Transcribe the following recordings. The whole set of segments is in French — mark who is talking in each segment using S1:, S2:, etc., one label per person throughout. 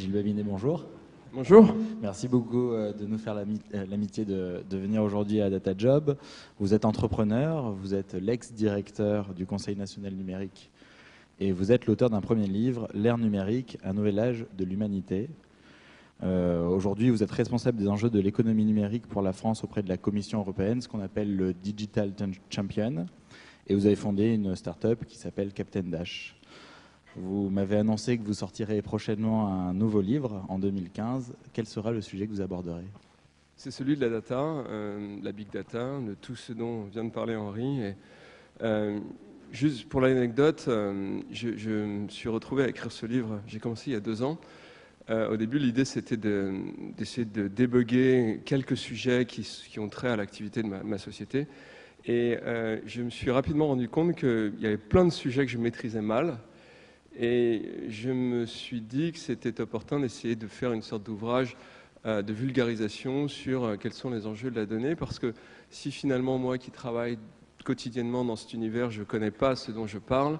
S1: Gilles Babinet, bonjour.
S2: Bonjour.
S1: Merci beaucoup de nous faire l'amitié de venir aujourd'hui à DataJob. Vous êtes entrepreneur, vous êtes l'ex-directeur du Conseil national numérique et vous êtes l'auteur d'un premier livre, L'ère numérique, un nouvel âge de l'humanité. Aujourd'hui, vous êtes responsable des enjeux de l'économie numérique pour la France auprès de la Commission européenne, ce qu'on appelle le Digital Champion. Et vous avez fondé une start-up qui s'appelle Captain Dash. Vous m'avez annoncé que vous sortirez prochainement un nouveau livre en 2015. Quel sera le sujet que vous aborderez?
S2: C'est celui de la data, la big data, de tout ce dont vient de parler Henri. Et, juste pour l'anecdote, je me suis retrouvé à écrire ce livre. J'ai commencé il y a 2 ans. Au début, l'idée, c'était d'essayer de débugger quelques sujets qui ont trait à l'activité de ma société. Et je me suis rapidement rendu compte qu'il y avait plein de sujets que je maîtrisais mal. Et je me suis dit que c'était opportun d'essayer de faire une sorte d'ouvrage de vulgarisation sur quels sont les enjeux de la donnée, parce que si finalement, moi qui travaille quotidiennement dans cet univers, je ne connais pas ce dont je parle,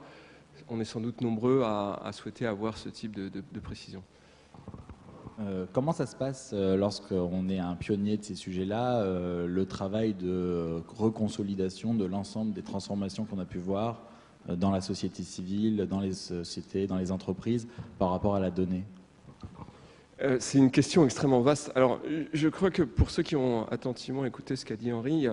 S2: on est sans doute nombreux à souhaiter avoir ce type de précision.
S1: Comment ça se passe lorsqu'on est un pionnier de ces sujets-là, le travail de reconsolidation de l'ensemble des transformations qu'on a pu voir dans la société civile, dans les sociétés, dans les entreprises, par rapport à la donnée?
S2: C'est une question extrêmement vaste. Alors, je crois que pour ceux qui ont attentivement écouté ce qu'a dit Henri,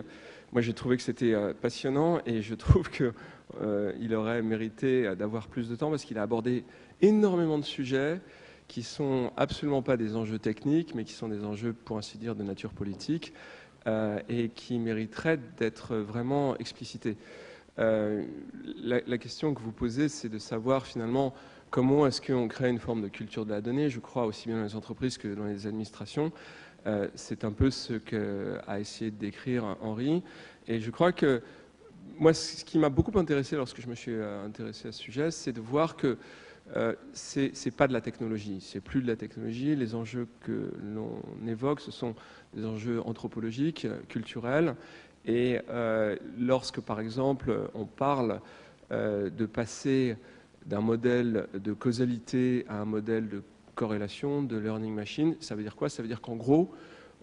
S2: moi j'ai trouvé que c'était passionnant et je trouve qu'il aurait mérité d'avoir plus de temps parce qu'il a abordé énormément de sujets qui ne sont absolument pas des enjeux techniques, mais qui sont des enjeux, pour ainsi dire, de nature politique et qui mériteraient d'être vraiment explicités. La question que vous posez, c'est de savoir finalement comment est-ce qu'on crée une forme de culture de la donnée. Je crois aussi bien dans les entreprises que dans les administrations. C'est un peu ce qu'a essayé de décrire Henri. Et je crois que moi, ce qui m'a beaucoup intéressé lorsque je me suis intéressé à ce sujet, c'est de voir que c'est pas de la technologie, c'est plus de la technologie. Les enjeux que l'on évoque, ce sont des enjeux anthropologiques, culturels. Et lorsque, par exemple, on parle de passer d'un modèle de causalité à un modèle de corrélation, de learning machine, ça veut dire quoi? Ça veut dire qu'en gros,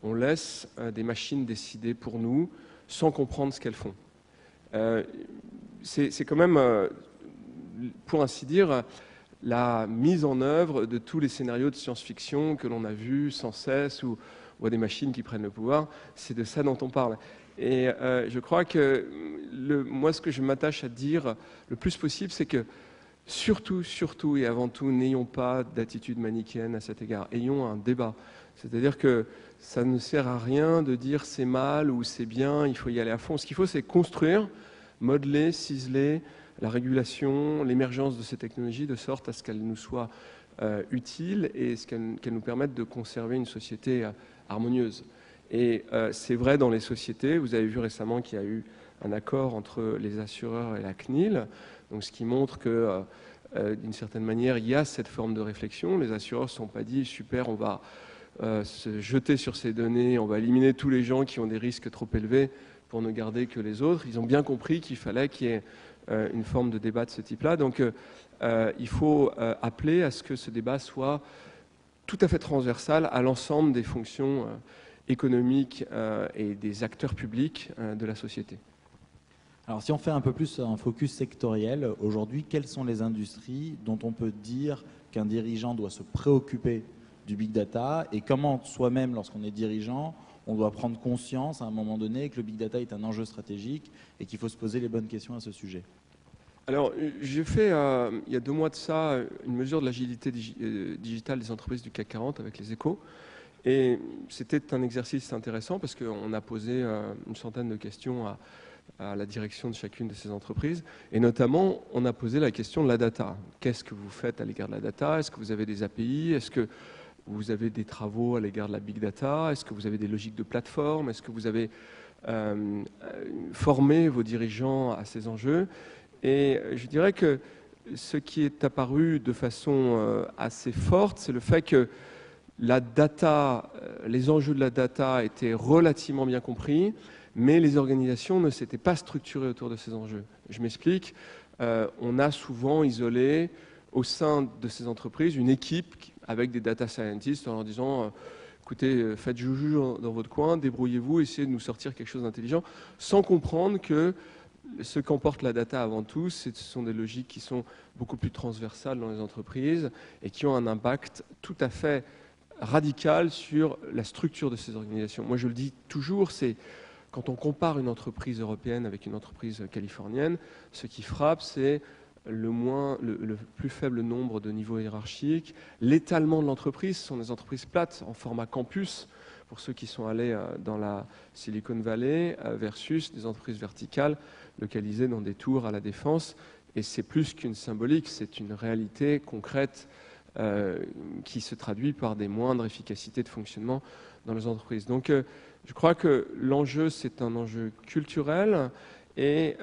S2: on laisse des machines décider pour nous sans comprendre ce qu'elles font. C'est quand même, pour ainsi dire, la mise en œuvre de tous les scénarios de science-fiction que l'on a vus sans cesse, ou des machines qui prennent le pouvoir. C'est de ça dont on parle. Et je crois que moi, ce que je m'attache à dire le plus possible, c'est que surtout et avant tout, n'ayons pas d'attitude manichéenne à cet égard. Ayons un débat. C'est-à-dire que ça ne sert à rien de dire c'est mal ou c'est bien, il faut y aller à fond. Ce qu'il faut, c'est construire, modeler, ciseler la régulation, l'émergence de ces technologies de sorte à ce qu'elles nous soient utiles et qu'elles nous permettent de conserver une société harmonieuse. Et c'est vrai dans les sociétés. Vous avez vu récemment qu'il y a eu un accord entre les assureurs et la CNIL, donc ce qui montre que d'une certaine manière, il y a cette forme de réflexion. Les assureurs ne se sont pas dit « super, on va se jeter sur ces données, on va éliminer tous les gens qui ont des risques trop élevés pour ne garder que les autres ». Ils ont bien compris qu'il fallait qu'il y ait une forme de débat de ce type-là. Donc il faut appeler à ce que ce débat soit tout à fait transversal à l'ensemble des fonctions économiques et des acteurs publics de la société.
S1: Alors si on fait un peu plus un focus sectoriel, aujourd'hui, quelles sont les industries dont on peut dire qu'un dirigeant doit se préoccuper du big data et comment soi-même, lorsqu'on est dirigeant, on doit prendre conscience à un moment donné que le big data est un enjeu stratégique et qu'il faut se poser les bonnes questions à ce sujet?
S2: Alors, j'ai fait, il y a 2 mois de ça, une mesure de l'agilité digitale des entreprises du CAC 40 avec les Échos. Et c'était un exercice intéressant parce qu'on a posé une centaine de questions à la direction de chacune de ces entreprises. Et notamment, on a posé la question de la data. Qu'est-ce que vous faites à l'égard de la data? Est-ce que vous avez des API? Est-ce que vous avez des travaux à l'égard de la big data? Est-ce que vous avez des logiques de plateforme? Est-ce que vous avez formé vos dirigeants à ces enjeux? Et je dirais que ce qui est apparu de façon assez forte, c'est le fait que la data, les enjeux de la data étaient relativement bien compris, mais les organisations ne s'étaient pas structurées autour de ces enjeux. Je m'explique, on a souvent isolé au sein de ces entreprises une équipe avec des data scientists en leur disant écoutez, faites joujou dans votre coin, débrouillez-vous, essayez de nous sortir quelque chose d'intelligent, sans comprendre que ce qu'emporte la data avant tout, ce sont des logiques qui sont beaucoup plus transversales dans les entreprises et qui ont un impact tout à fait radical sur la structure de ces organisations. Moi, je le dis toujours, c'est quand on compare une entreprise européenne avec une entreprise californienne, ce qui frappe, c'est le plus faible nombre de niveaux hiérarchiques, l'étalement de l'entreprise. Ce sont des entreprises plates en format campus, pour ceux qui sont allés dans la Silicon Valley, versus des entreprises verticales localisées dans des tours à la Défense. Et c'est plus qu'une symbolique, c'est une réalité concrète qui se traduit par des moindres efficacités de fonctionnement dans les entreprises. Donc je crois que l'enjeu, c'est un enjeu culturel et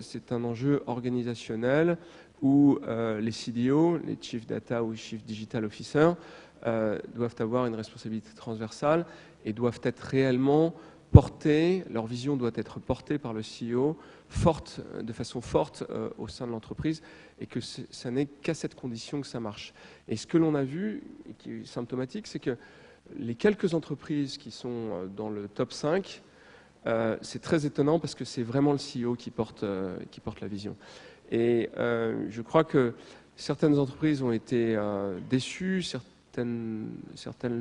S2: c'est un enjeu organisationnel où les CDO, les Chief Data ou Chief Digital Officer, doivent avoir une responsabilité transversale et doivent être réellement portés, leur vision doit être portée par le CEO de façon forte au sein de l'entreprise, et que ça n'est qu'à cette condition que ça marche. Et ce que l'on a vu, et qui est symptomatique, c'est que les quelques entreprises qui sont dans le top 5, c'est très étonnant parce que c'est vraiment le CEO qui porte la vision. Et je crois que certaines entreprises ont été déçues, certaines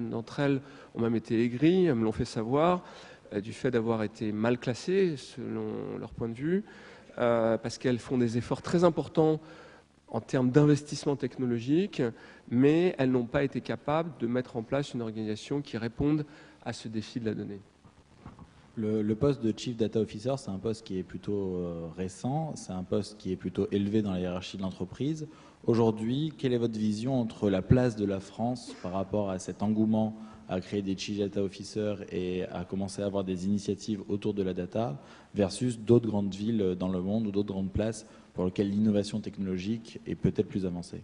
S2: d'entre elles ont même été aigries, elles me l'ont fait savoir, du fait d'avoir été mal classées selon leur point de vue, parce qu'elles font des efforts très importants en termes d'investissement technologique, mais elles n'ont pas été capables de mettre en place une organisation qui réponde à ce défi de la donnée.
S1: Le poste de Chief Data Officer, c'est un poste qui est plutôt récent, c'est un poste qui est plutôt élevé dans la hiérarchie de l'entreprise. Aujourd'hui, quelle est votre vision entre la place de la France par rapport à cet engouement à créer des Chief Data Officers et à commencer à avoir des initiatives autour de la data versus d'autres grandes villes dans le monde ou d'autres grandes places pour lesquelles l'innovation technologique est peut-être plus avancée?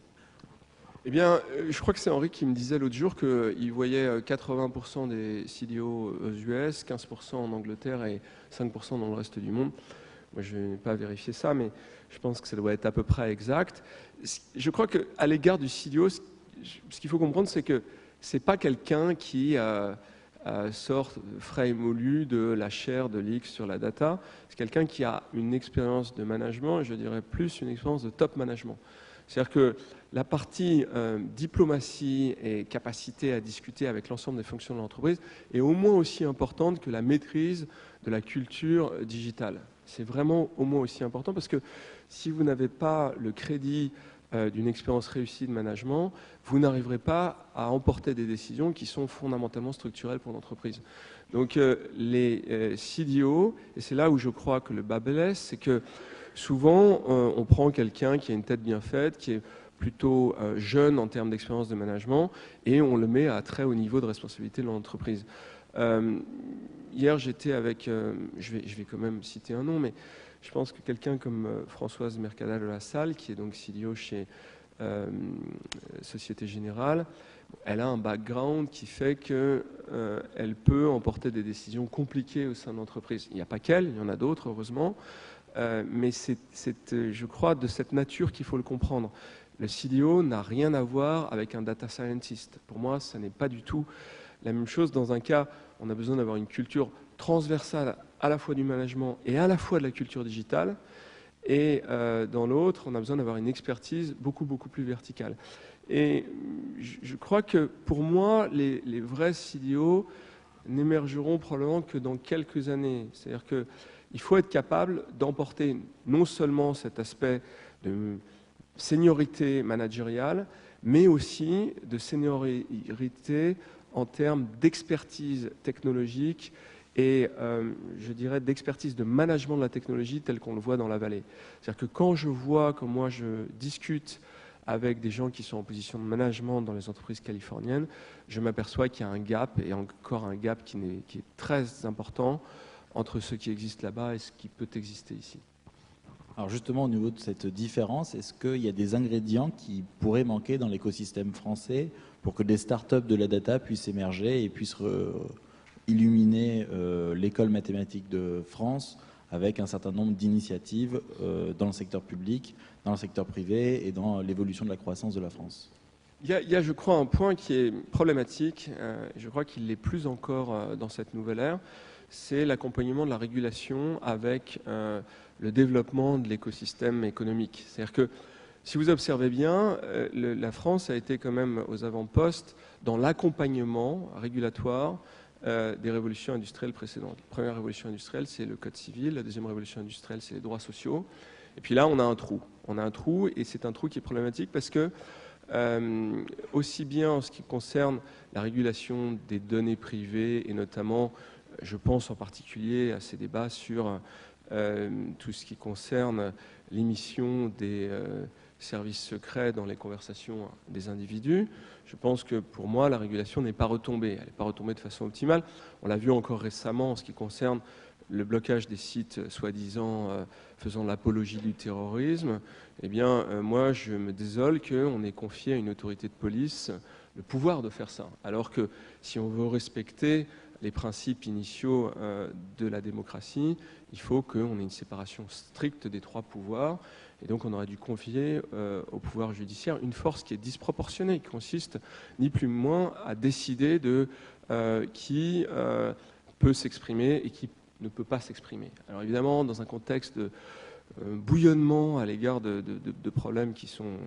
S2: Eh bien, je crois que c'est Henri qui me disait l'autre jour qu'il voyait 80% des CDO aux US, 15% en Angleterre et 5% dans le reste du monde. Moi, je n'ai pas vérifié ça, mais je pense que ça doit être à peu près exact. Je crois qu'à l'égard du CDO, ce qu'il faut comprendre, c'est que ce n'est pas quelqu'un qui sort frais et moulu de la chaire de l'X sur la data. C'est quelqu'un qui a une expérience de management, et je dirais plus une expérience de top management. C'est-à-dire que la partie diplomatie et capacité à discuter avec l'ensemble des fonctions de l'entreprise est au moins aussi importante que la maîtrise de la culture digitale. C'est vraiment au moins aussi important parce que si vous n'avez pas le crédit d'une expérience réussie de management, vous n'arriverez pas à emporter des décisions qui sont fondamentalement structurelles pour l'entreprise. Donc les CDO, et c'est là où je crois que le bas blesse, c'est que souvent, on prend quelqu'un qui a une tête bien faite, qui est plutôt jeune en termes d'expérience de management, et on le met à très haut niveau de responsabilité de l'entreprise. Hier, j'étais avec, je vais quand même citer un nom, mais je pense que quelqu'un comme Françoise Mercadal de la Salle, qui est donc CDO chez Société Générale, elle a un background qui fait qu'elle peut emporter des décisions compliquées au sein de l'entreprise. Il n'y a pas qu'elle, il y en a d'autres, heureusement. Mais c'est, je crois, de cette nature qu'il faut le comprendre. Le CDO n'a rien à voir avec un data scientist. Pour moi, ça n'est pas du tout la même chose. Dans un cas, on a besoin d'avoir une culture transversale à la fois du management et à la fois de la culture digitale. Et dans l'autre, on a besoin d'avoir une expertise beaucoup, beaucoup plus verticale. Et je crois que pour moi, les vrais CDO n'émergeront probablement que dans quelques années. C'est-à-dire que il faut être capable d'emporter non seulement cet aspect de seniorité managériale, mais aussi de seniorité en termes d'expertise technologique et je dirais d'expertise de management de la technologie tel qu'on le voit dans la vallée. C'est-à-dire que quand je vois, comme moi je discute avec des gens qui sont en position de management dans les entreprises californiennes, je m'aperçois qu'il y a un gap, et encore un gap qui est très important, entre ce qui existe là-bas et ce qui peut exister ici.
S1: Alors justement, au niveau de cette différence, est-ce qu'il y a des ingrédients qui pourraient manquer dans l'écosystème français pour que des startups de la data puissent émerger et puissent illuminer l'école mathématique de France avec un certain nombre d'initiatives dans le secteur public, dans le secteur privé et dans l'évolution de la croissance de la France?
S2: Il y a, je crois, un point qui est problématique, je crois qu'il l'est plus encore dans cette nouvelle ère, c'est l'accompagnement de la régulation avec le développement de l'écosystème économique. C'est-à-dire que, si vous observez bien, la France a été quand même aux avant-postes dans l'accompagnement régulatoire des révolutions industrielles précédentes. La première révolution industrielle, c'est le Code civil. La deuxième révolution industrielle, c'est les droits sociaux. Et puis là, on a un trou. On a un trou, et c'est un trou qui est problématique parce que aussi bien en ce qui concerne la régulation des données privées, et notamment, je pense en particulier à ces débats sur tout ce qui concerne l'émission des services secrets dans les conversations des individus. Je pense que pour moi, la régulation n'est pas retombée. Elle n'est pas retombée de façon optimale. On l'a vu encore récemment en ce qui concerne le blocage des sites soi-disant faisant l'apologie du terrorisme. Eh bien, moi, je me désole qu'on ait confié à une autorité de police le pouvoir de faire ça. Alors que si on veut respecter les principes initiaux de la démocratie, il faut qu'on ait une séparation stricte des trois pouvoirs. Et donc, on aurait dû confier au pouvoir judiciaire une force qui est disproportionnée, qui consiste ni plus ni moins à décider de qui peut s'exprimer et qui ne peut pas s'exprimer. Alors évidemment, dans un contexte de bouillonnement à l'égard de problèmes qui sont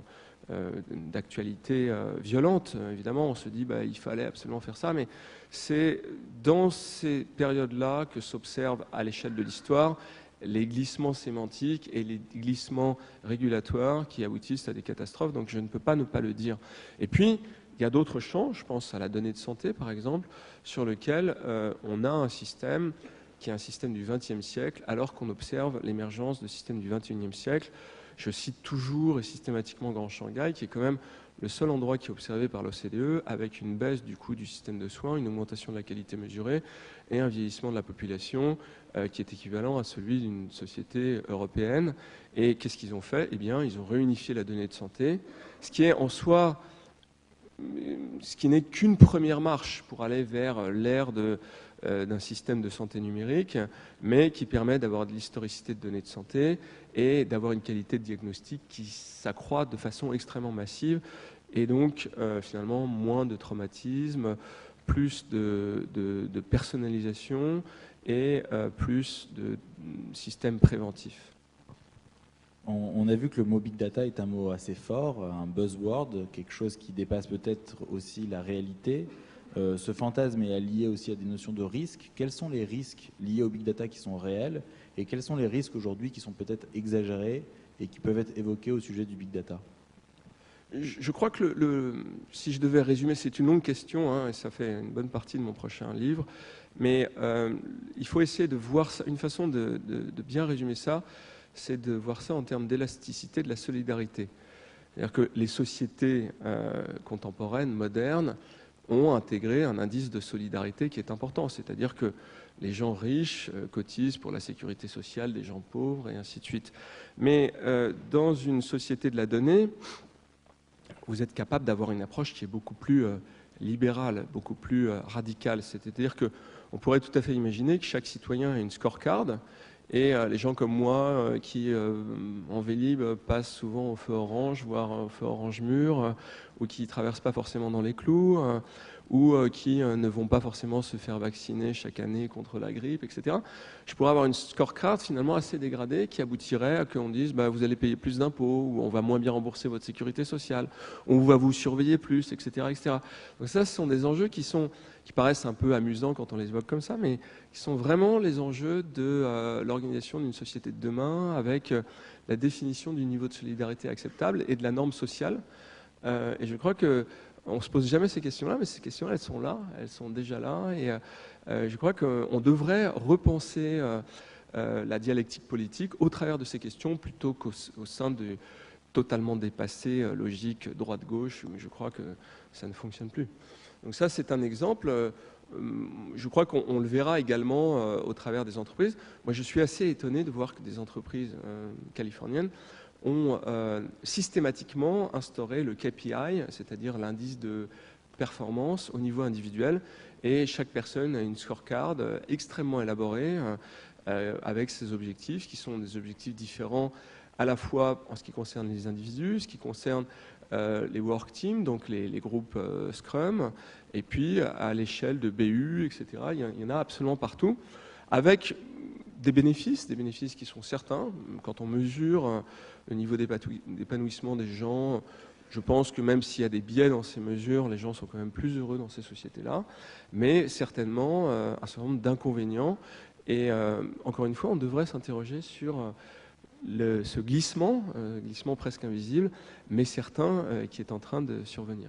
S2: d'actualité violente, évidemment, on se dit il fallait absolument faire ça, mais c'est dans ces périodes-là que s'observent à l'échelle de l'histoire les glissements sémantiques et les glissements régulatoires qui aboutissent à des catastrophes, donc je ne peux pas ne pas le dire. Et puis, il y a d'autres champs, je pense à la donnée de santé par exemple, sur lequel on a un système qui est un système du XXe siècle, alors qu'on observe l'émergence de systèmes du XXIe siècle. Je cite toujours et systématiquement Grand Shanghai, qui est quand même le seul endroit qui est observé par l'OCDE, avec une baisse du coût du système de soins, une augmentation de la qualité mesurée et un vieillissement de la population qui est équivalent à celui d'une société européenne. Et qu'est-ce qu'ils ont fait? Eh bien, ils ont réunifié la donnée de santé, ce qui est en soi, ce qui n'est qu'une première marche pour aller vers l'ère d'un système de santé numérique, mais qui permet d'avoir de l'historicité de données de santé et d'avoir une qualité de diagnostic qui s'accroît de façon extrêmement massive, et donc finalement moins de traumatisme, plus de personnalisation et plus de systèmes préventifs.
S1: On a vu que le mot big data est un mot assez fort, un buzzword, quelque chose qui dépasse peut-être aussi la réalité. Ce fantasme est lié aussi à des notions de risques. Quels sont les risques liés au big data qui sont réels et quels sont les risques aujourd'hui qui sont peut-être exagérés et qui peuvent être évoqués au sujet du big data?
S2: Je crois que si je devais résumer, c'est une longue question, et ça fait une bonne partie de mon prochain livre, mais il faut essayer de voir ça. Une façon de bien résumer ça, c'est de voir ça en termes d'élasticité de la solidarité. C'est-à-dire que les sociétés contemporaines, modernes, ont intégré un indice de solidarité qui est important. C'est-à-dire que les gens riches cotisent pour la sécurité sociale des gens pauvres et ainsi de suite. Mais dans une société de la donnée, vous êtes capable d'avoir une approche qui est beaucoup plus libérale, beaucoup plus radicale. C'est-à-dire qu'on pourrait tout à fait imaginer que chaque citoyen ait une scorecard. Et les gens comme moi qui, en Vélib, passent souvent au feu orange, voire au feu orange mûr, ou qui ne traversent pas forcément dans les clous, ou qui ne vont pas forcément se faire vacciner chaque année contre la grippe, etc. Je pourrais avoir une scorecard finalement assez dégradée qui aboutirait à qu'on dise vous allez payer plus d'impôts, ou on va moins bien rembourser votre sécurité sociale, ou on va vous surveiller plus, etc., etc. Donc ça, ce sont des enjeux qui paraissent un peu amusants quand on les évoque comme ça, mais qui sont vraiment les enjeux de l'organisation d'une société de demain, avec la définition du niveau de solidarité acceptable et de la norme sociale. Et je crois qu'on ne se pose jamais ces questions-là, mais ces questions-là, elles sont là, elles sont déjà là. Et je crois qu'on devrait repenser la dialectique politique au travers de ces questions, plutôt qu'au sein de totalement dépassé logique droite-gauche, où je crois que ça ne fonctionne plus. Donc ça, c'est un exemple. Je crois qu'on le verra également au travers des entreprises. Moi, je suis assez étonné de voir que des entreprises californiennes ont systématiquement instauré le KPI, c'est-à-dire l'indice de performance au niveau individuel. Et chaque personne a une scorecard extrêmement élaborée avec ces objectifs qui sont des objectifs différents à la fois en ce qui concerne les individus, ce qui concerne les work teams, donc les groupes Scrum, et puis à l'échelle de BU, etc. Il y en a absolument partout, avec des bénéfices qui sont certains. Quand on mesure le niveau d'épanouissement des gens, je pense que même s'il y a des biais dans ces mesures, les gens sont quand même plus heureux dans ces sociétés-là, mais certainement un certain nombre d'inconvénients. Et encore une fois, on devrait s'interroger sur ce glissement presque invisible, mais certain, qui est en train de survenir.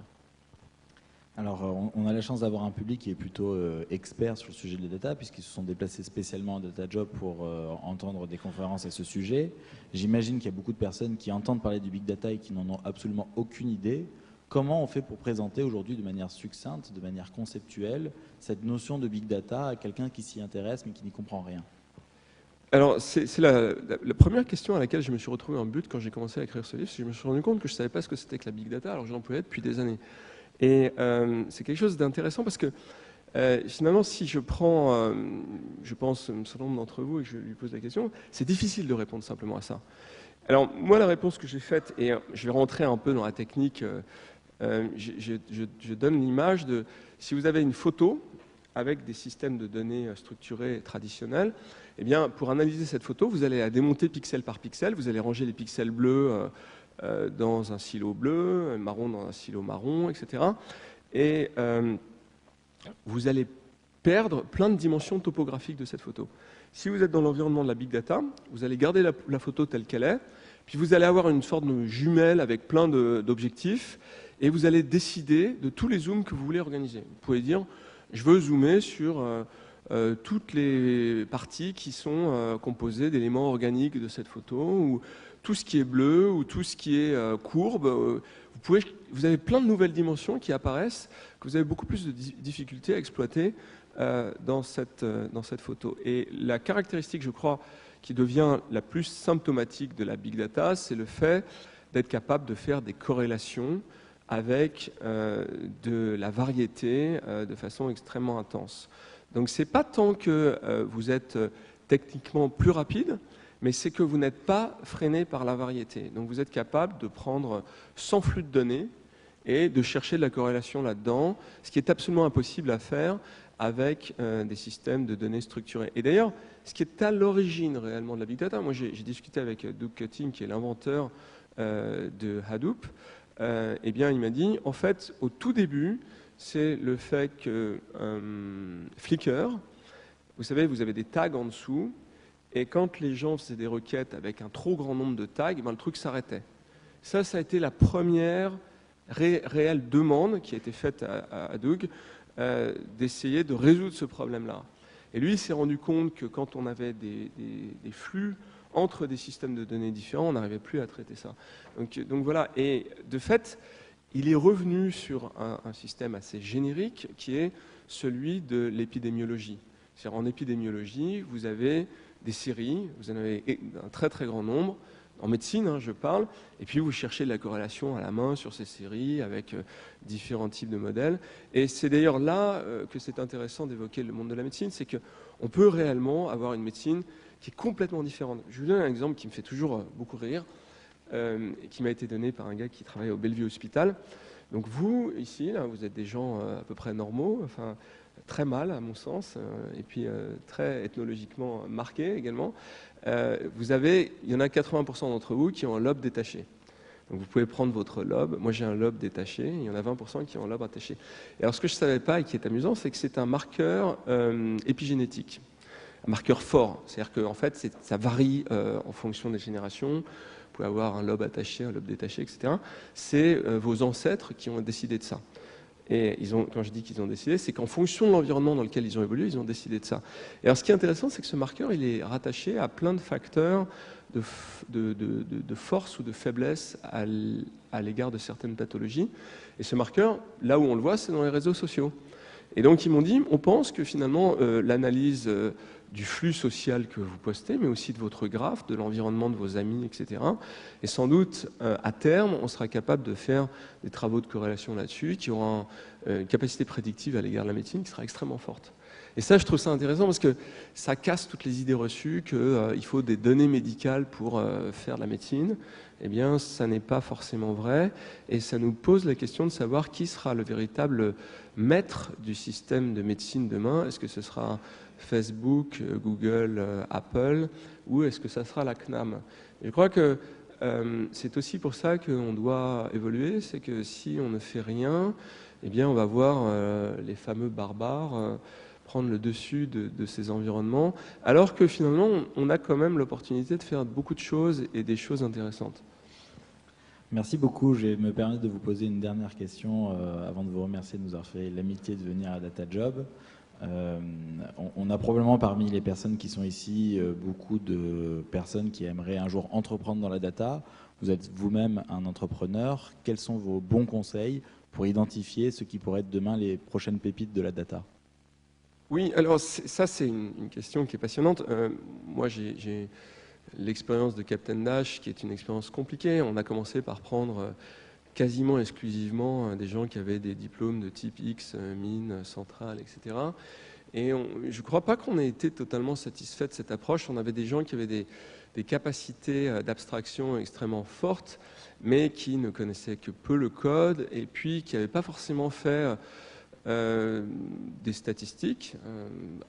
S1: Alors, on a la chance d'avoir un public qui est plutôt expert sur le sujet des data, puisqu'ils se sont déplacés spécialement à DataJob pour entendre des conférences à ce sujet. J'imagine qu'il y a beaucoup de personnes qui entendent parler du big data et qui n'en ont absolument aucune idée. Comment on fait pour présenter aujourd'hui de manière succincte, de manière conceptuelle, cette notion de big data à quelqu'un qui s'y intéresse mais qui n'y comprend rien?
S2: Alors, c'est la première question à laquelle je me suis retrouvé en but quand j'ai commencé à écrire ce livre. Je me suis rendu compte que je ne savais pas ce que c'était que la big data, alors que j'en employais depuis des années. Et c'est quelque chose d'intéressant parce que finalement, si je prends, je pense, un certain nombre d'entre vous et que je lui pose la question, c'est difficile de répondre simplement à ça. Alors, moi, la réponse que j'ai faite, et je vais rentrer un peu dans la technique, je donne l'image de, si vous avez une photo avec des systèmes de données structurés traditionnels, eh bien, pour analyser cette photo, vous allez la démonter pixel par pixel, vous allez ranger les pixels bleus dans un silo bleu, marron dans un silo marron, etc. Et vous allez perdre plein de dimensions topographiques de cette photo. Si vous êtes dans l'environnement de la big data, vous allez garder la photo telle qu'elle est, puis vous allez avoir une sorte de jumelle avec plein d'objectifs, et vous allez décider de tous les zooms que vous voulez organiser. Vous pouvez dire, je veux zoomer sur toutes les parties qui sont composées d'éléments organiques de cette photo, ou tout ce qui est bleu, ou tout ce qui est courbe. Vous avez plein de nouvelles dimensions qui apparaissent, que vous avez beaucoup plus de difficultés à exploiter dans cette photo. Et la caractéristique, je crois, qui devient la plus symptomatique de la big data, c'est le fait d'être capable de faire des corrélations avec de la variété de façon extrêmement intense. Donc c'est pas tant que vous êtes techniquement plus rapide, mais c'est que vous n'êtes pas freiné par la variété. Donc vous êtes capable de prendre 100 flux de données et de chercher de la corrélation là-dedans, ce qui est absolument impossible à faire avec des systèmes de données structurés. Et d'ailleurs, ce qui est à l'origine réellement de la big data, moi j'ai discuté avec Doug Cutting, qui est l'inventeur de Hadoop, eh bien il m'a dit, en fait, au tout début, c'est le fait que Flickr, vous savez, vous avez des tags en dessous, et quand les gens faisaient des requêtes avec un trop grand nombre de tags, ben, le truc s'arrêtait. Ça a été la première réelle demande qui a été faite à Doug, d'essayer de résoudre ce problème-là. Et lui, il s'est rendu compte que quand on avait des flux entre des systèmes de données différents, on n'arrivait plus à traiter ça. Donc voilà, et de fait, il est revenu sur un système assez générique qui est celui de l'épidémiologie. C'est-à-dire en épidémiologie, vous avez des séries, vous en avez un très très grand nombre, en médecine, hein, je parle, et puis vous cherchez de la corrélation à la main sur ces séries avec différents types de modèles. Et c'est d'ailleurs là que c'est intéressant d'évoquer le monde de la médecine, c'est qu'on peut réellement avoir une médecine qui est complètement différente. Je vous donne un exemple qui me fait toujours beaucoup rire, qui m'a été donné par un gars qui travaille au Bellevue Hospital. Donc vous, ici, là, vous êtes des gens à peu près normaux, enfin très mal à mon sens, et puis très ethnologiquement marqués également. Il y en a 80% d'entre vous qui ont un lobe détaché. Donc vous pouvez prendre votre lobe. Moi j'ai un lobe détaché, il y en a 20% qui ont un lobe attaché. Et alors ce que je ne savais pas et qui est amusant, c'est que c'est un marqueur épigénétique, un marqueur fort. C'est-à-dire qu'en fait ça varie en fonction des générations. Vous pouvez avoir un lobe attaché, un lobe détaché, etc. C'est vos ancêtres qui ont décidé de ça. Et quand je dis qu'ils ont décidé, c'est qu'en fonction de l'environnement dans lequel ils ont évolué, ils ont décidé de ça. Et alors ce qui est intéressant, c'est que ce marqueur, il est rattaché à plein de facteurs de force ou de faiblesse à l'égard de certaines pathologies. Et ce marqueur, là où on le voit, c'est dans les réseaux sociaux. Et donc ils m'ont dit, on pense que finalement l'analyse du flux social que vous postez, mais aussi de votre graphe, de l'environnement de vos amis, etc. Et sans doute, à terme, on sera capable de faire des travaux de corrélation là-dessus, qui auront une capacité prédictive à l'égard de la médecine qui sera extrêmement forte. Et ça, je trouve ça intéressant parce que ça casse toutes les idées reçues qu'il faut des données médicales pour faire de la médecine. Eh bien, ça n'est pas forcément vrai. Et ça nous pose la question de savoir qui sera le véritable maître du système de médecine demain. Est-ce que ce sera Facebook, Google, Apple, ou est-ce que ça sera la CNAM? Et je crois que c'est aussi pour ça qu'on doit évoluer, c'est que si on ne fait rien, eh bien on va voir les fameux barbares prendre le dessus de ces environnements, alors que finalement on a quand même l'opportunité de faire beaucoup de choses et des choses intéressantes.
S1: Merci beaucoup. Je vais me permettre de vous poser une dernière question avant de vous remercier de nous avoir fait l'amitié de venir à DataJob. On a probablement parmi les personnes qui sont ici beaucoup de personnes qui aimeraient un jour entreprendre dans la data. Vous êtes vous-même un entrepreneur. Quels sont vos bons conseils pour identifier ce qui pourraient être demain les prochaines pépites de la data?
S2: Oui, alors ça c'est une question qui est passionnante. Moi j'ai l'expérience de Captain Dash qui est une expérience compliquée. On a commencé par prendre quasiment exclusivement des gens qui avaient des diplômes de type X, mine, centrale, etc. Et je ne crois pas qu'on ait été totalement satisfait de cette approche. On avait des gens qui avaient des capacités d'abstraction extrêmement fortes, mais qui ne connaissaient que peu le code, et puis qui n'avaient pas forcément fait des statistiques,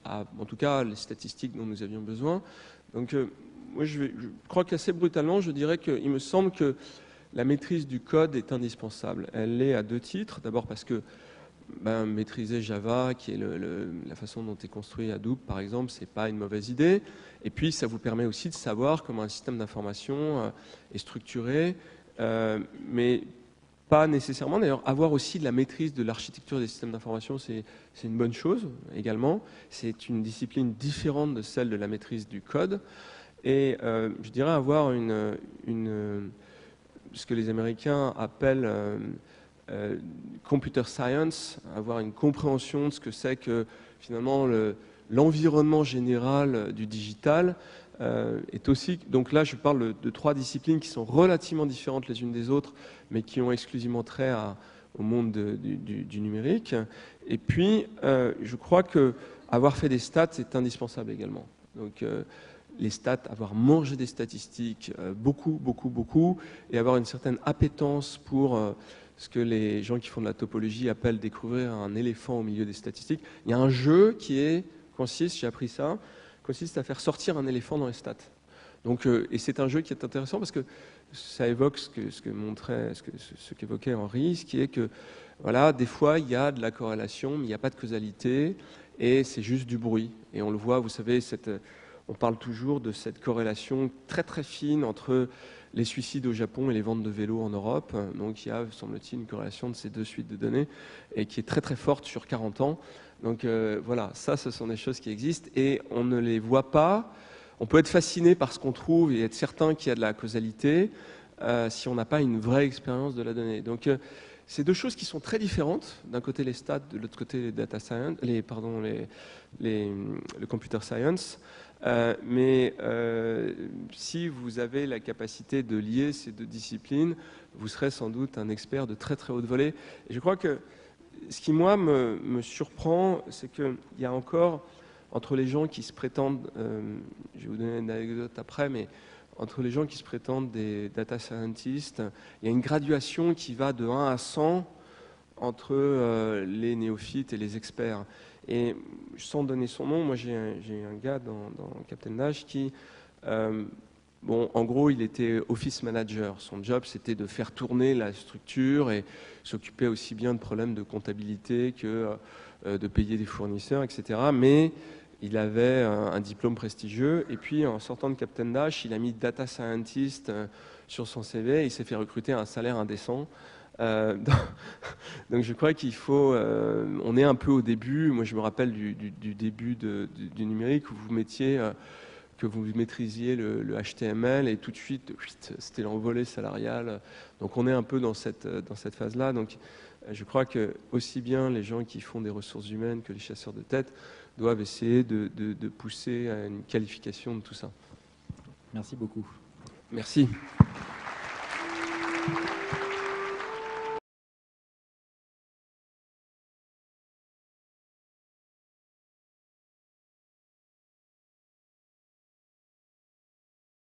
S2: en tout cas les statistiques dont nous avions besoin. Donc moi je crois qu'assez brutalement, je dirais qu'il me semble que la maîtrise du code est indispensable. Elle l'est à deux titres. D'abord parce que maîtriser Java, qui est la façon dont est construit Hadoop, par exemple, c'est pas une mauvaise idée. Et puis, ça vous permet aussi de savoir comment un système d'information est structuré, mais pas nécessairement. D'ailleurs, avoir aussi de la maîtrise de l'architecture des systèmes d'information, c'est une bonne chose également. C'est une discipline différente de celle de la maîtrise du code. Et je dirais avoir ce que les Américains appellent computer science, avoir une compréhension de ce que c'est que finalement l'environnement général du digital est aussi... Donc là, je parle de trois disciplines qui sont relativement différentes les unes des autres, mais qui ont exclusivement trait au monde du numérique. Et puis, je crois que avoir fait des stats, c'est indispensable également. Donc, les stats, avoir mangé des statistiques, beaucoup, et avoir une certaine appétence pour ce que les gens qui font de la topologie appellent découvrir un éléphant au milieu des statistiques. Il y a un jeu qui consiste, j'ai appris ça, consiste à faire sortir un éléphant dans les stats. Donc, et c'est un jeu qui est intéressant parce que ça évoque ce qu'évoquait Henri, ce qui est que, voilà, des fois, il y a de la corrélation, mais il n'y a pas de causalité, et c'est juste du bruit. Et on le voit, vous savez, on parle toujours de cette corrélation très très fine entre les suicides au Japon et les ventes de vélos en Europe. Donc il y a, semble-t-il, une corrélation de ces deux suites de données et qui est très très forte sur 40 ans. Donc voilà, ça ce sont des choses qui existent et on ne les voit pas. On peut être fasciné par ce qu'on trouve et être certain qu'il y a de la causalité si on n'a pas une vraie expérience de la donnée. Donc c'est deux choses qui sont très différentes. D'un côté les stats, de l'autre côté les data science, le computer science. Mais si vous avez la capacité de lier ces deux disciplines, vous serez sans doute un expert de très très haute volée. Et je crois que ce qui, moi, me surprend, c'est qu'il y a encore, entre les gens qui se prétendent, je vais vous donner une anecdote après, mais entre les gens qui se prétendent des data scientists, il y a une graduation qui va de 1 à 100 entre les néophytes et les experts. Et sans donner son nom, moi j'ai un gars dans Captain Dash qui, en gros, il était office manager. Son job, c'était de faire tourner la structure et s'occuper aussi bien de problèmes de comptabilité que de payer des fournisseurs, etc. Mais il avait un diplôme prestigieux. Et puis, en sortant de Captain Dash, il a mis data scientist sur son CV et il s'est fait recruter à un salaire indécent. Donc je crois qu'il faut, on est un peu au début. Moi je me rappelle du début du numérique où vous mettiez, que vous maîtrisiez le HTML et tout de suite c'était l'envolée salariale. Donc on est un peu dans cette phase-là. Donc je crois que aussi bien les gens qui font des ressources humaines que les chasseurs de tête doivent essayer de pousser à une qualification de tout ça.
S1: Merci beaucoup.
S2: Merci.